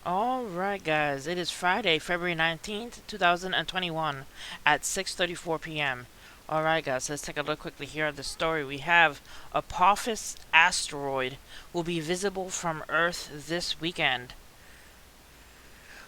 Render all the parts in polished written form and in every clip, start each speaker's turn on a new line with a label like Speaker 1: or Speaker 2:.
Speaker 1: Alright, guys, it is Friday, February 19th, 2021, at 6:34 p.m. Alright, guys, let's take a look quickly here at the story. We have Apophis Asteroid will be visible from Earth this weekend.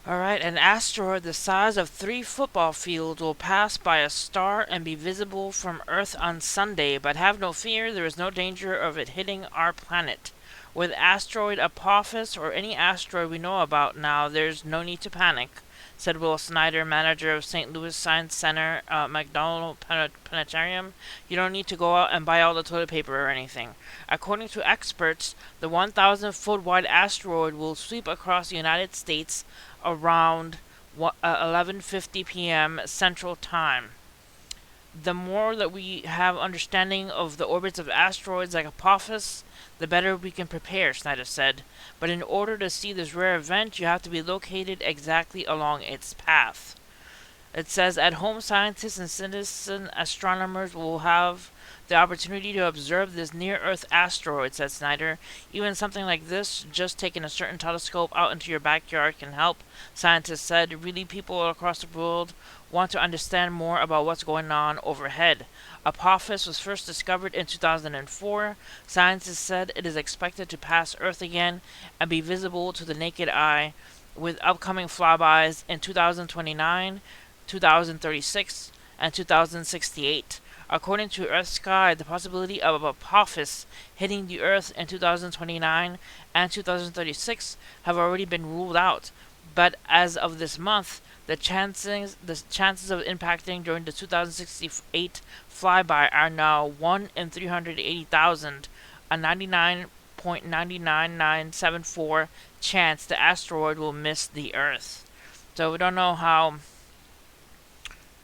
Speaker 1: Alright, an asteroid the size of 3 football fields will pass by a star and be visible from Earth on Sunday, but have no fear, there is no danger of it hitting our planet. With asteroid Apophis, or any asteroid we know about now, there's no need to panic, said Will Snyder, manager of St. Louis Science Center McDonald Planetarium. You don't need to go out and buy all the toilet paper or anything. According to experts, the 1,000-foot wide asteroid will sweep across the United States around 11:50 p.m. Central Time. The more that we have understanding of the orbits of asteroids like Apophis, the better we can prepare, Snyder said. But in order to see this rare event, you have to be located exactly along its path. It says at-home scientists and citizen astronomers will have the opportunity to observe this near-Earth asteroid, said Snyder. Even something like this, just taking a certain telescope out into your backyard can help, scientists said. Really, people across the world want to understand more about what's going on overhead. Apophis was first discovered in 2004. Scientists said it is expected to pass Earth again and be visible to the naked eye, with upcoming flybys in 2029, 2036, and 2068. According to EarthSky, the possibility of Apophis hitting the Earth in 2029 and 2036 have already been ruled out, but as of this month, the chances of impacting during the 2068 flyby are now 1 in 380,000, a 99.99974 chance the asteroid will miss the Earth. So we don't know how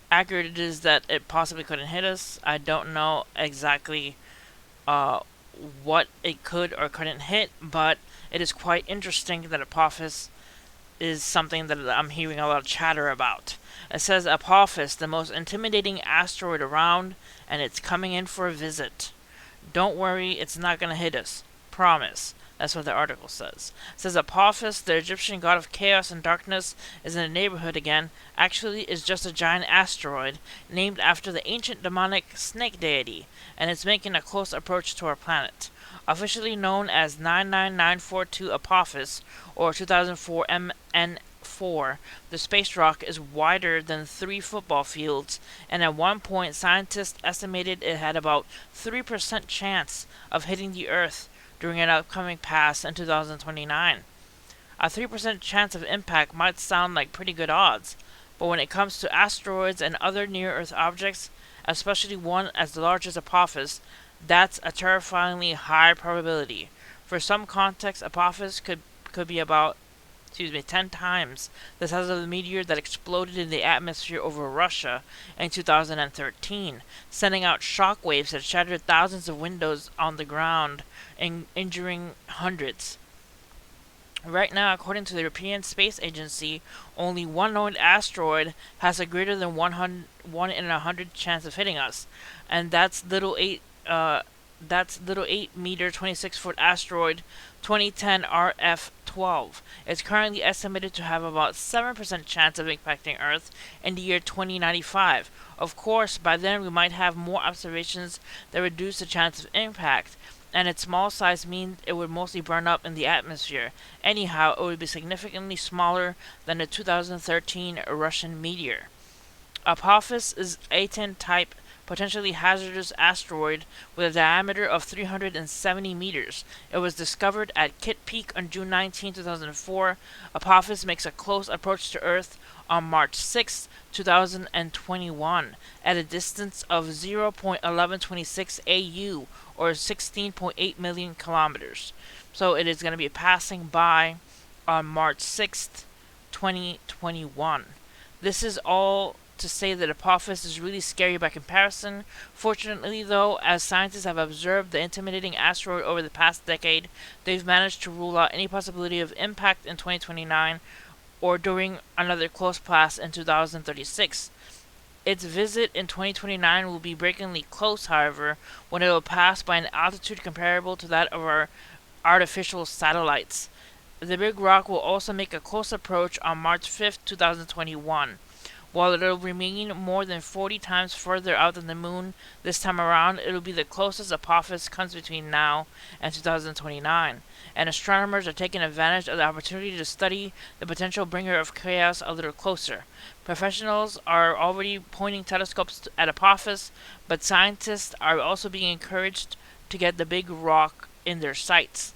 Speaker 1: accurate it is that it possibly couldn't hit us. I don't know exactly what it could or couldn't hit, but it is quite interesting that Apophis is something that I'm hearing a lot of chatter about. It says Apophis, the most intimidating asteroid around, and it's coming in for a visit. Don't worry, it's not going to hit us. Promise. That's what the article says. It says Apophis, the Egyptian god of chaos and darkness, is in the neighborhood again. Actually, is just a giant asteroid named after the ancient demonic snake deity, and it's making a close approach to our planet. Officially known as 99942 Apophis, or 2004 MN4, the space rock is wider than 3 football fields, and at one point scientists estimated it had about 3% chance of hitting the Earth during an upcoming pass in 2029. A 3% chance of impact might sound like pretty good odds, but when it comes to asteroids and other near-Earth objects, especially one as large as Apophis, that's a terrifyingly high probability. For some context, Apophis could be about 10 times the size of the meteor that exploded in the atmosphere over Russia in 2013, sending out shock waves that shattered thousands of windows on the ground and injuring hundreds. Right now, according to the European Space Agency, only one known asteroid has a greater than 1 in 100 chance of hitting us, and that's little 8-meter 26-foot asteroid 2010 RF12. It's currently estimated to have about 7% chance of impacting Earth in the year 2095. Of course, by then we might have more observations that reduce the chance of impact, and its small size means it would mostly burn up in the atmosphere. Anyhow, it would be significantly smaller than the 2013 Russian meteor. Apophis is A10 type, potentially hazardous asteroid with a diameter of 370 meters. It was discovered at Kitt Peak on June 19, 2004. Apophis makes a close approach to Earth on March 6, 2021, at a distance of 0.1126 AU, or 16.8 million kilometers. So it is going to be passing by on March 6th, 2021. This is all to say that Apophis is really scary by comparison. Fortunately, though, as scientists have observed the intimidating asteroid over the past decade, they've managed to rule out any possibility of impact in 2029 or during another close pass in 2036. Its visit in 2029 will be breakingly close, however, when it will pass by an altitude comparable to that of our artificial satellites. The big rock will also make a close approach on March 5th, 2021. While it'll remain more than 40 times further out than the moon this time around, it'll be the closest Apophis comes between now and 2029, and astronomers are taking advantage of the opportunity to study the potential bringer of chaos a little closer. Professionals are already pointing telescopes at Apophis, but scientists are also being encouraged to get the big rock in their sights.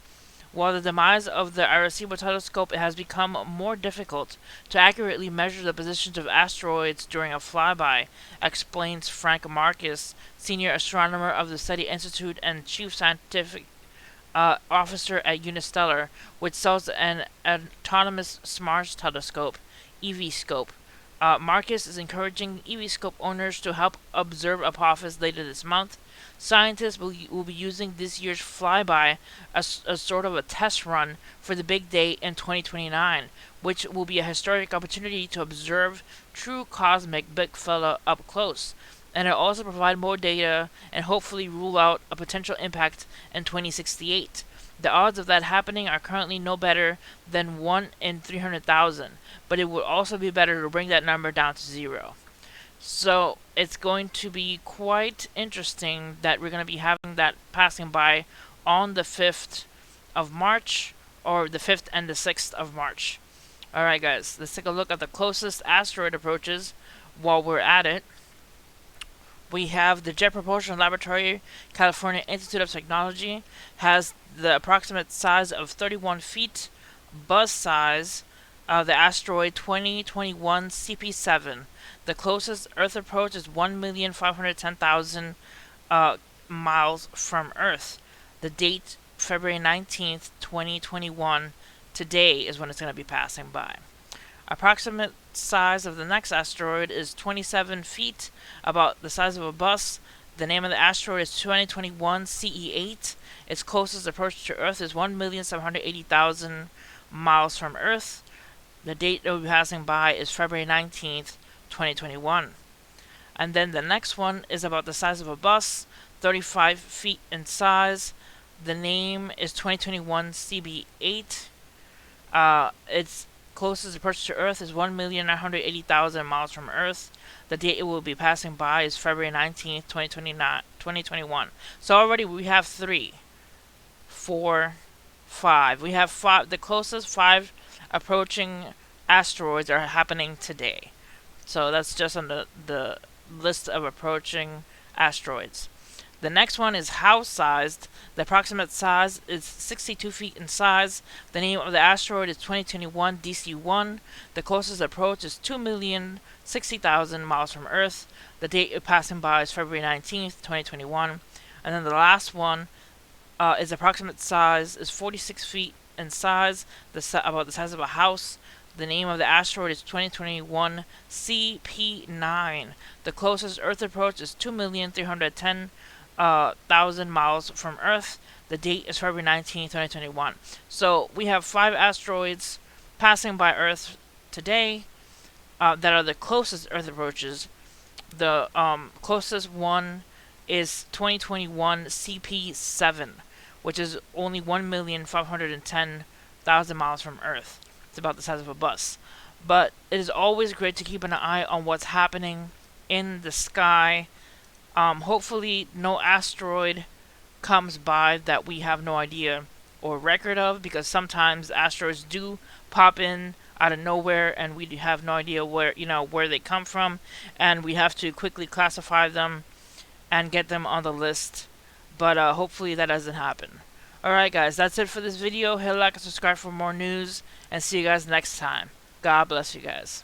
Speaker 1: While the demise of the Arecibo telescope, it has become more difficult to accurately measure the positions of asteroids during a flyby, explains Frank Marcus, senior astronomer of the SETI Institute and chief scientific officer at Unistellar, which sells an autonomous Mars telescope, EV-scope. Marcus is encouraging EV-scope owners to help observe Apophis later this month. Scientists will be using this year's flyby as sort of a test run for the big day in 2029, which will be a historic opportunity to observe true cosmic big fella up close. And it'll also provide more data and hopefully rule out a potential impact in 2068. The odds of that happening are currently no better than 1 in 300,000, but it would also be better to bring that number down to 0. So it's going to be quite interesting that we're going to be having that passing by on the 5th of March, or the 5th and the 6th of March. Alright guys, let's take a look at the closest asteroid approaches while we're at it. We have the Jet Propulsion Laboratory, California Institute of Technology, has the approximate size of 31 feet, buzz size of the asteroid 2021 CP7. The closest Earth approach is 1,510,000 miles from Earth. The date, February 19th, 2021. Today is when it's going to be passing by. Approximate size of the next asteroid is 27 feet, about the size of a bus. The name of the asteroid is 2021 CE8. Its closest approach to Earth is 1,780,000 miles from Earth. The date it will be passing by is February 19th, 2021. And then the next one is about the size of a bus, 35 feet in size. The name is 2021 CB8. Its closest approach to Earth is 1,980,000 miles from Earth. The date it will be passing by is February 19th, 2021. So already we have 3, 4, 5. We have 5. The closest 5 approaching asteroids are happening today. So that's just on the list of approaching asteroids. The next one is house-sized. The approximate size is 62 feet in size. The name of the asteroid is 2021 DC1. The closest approach is 2,060,000 miles from Earth. The date of passing by is February 19th, 2021. And then the last one is approximate size is 46 feet in size, about the size of a house. The name of the asteroid is 2021 CP9. The closest Earth approach is 2,310,000 miles from Earth. The date is February 19, 2021. So we have 5 asteroids passing by Earth today that are the closest Earth approaches. The closest one is 2021 CP7, which is only 1,510,000 miles from Earth. It's about the size of a bus. But it is always great to keep an eye on what's happening in the sky. Hopefully no asteroid comes by that we have no idea or record of, because sometimes asteroids do pop in out of nowhere and we have no idea where they come from, and we have to quickly classify them and get them on the list. But hopefully that doesn't happen. Alright guys, that's it for this video. Hit like and subscribe for more news, and see you guys next time. God bless you guys.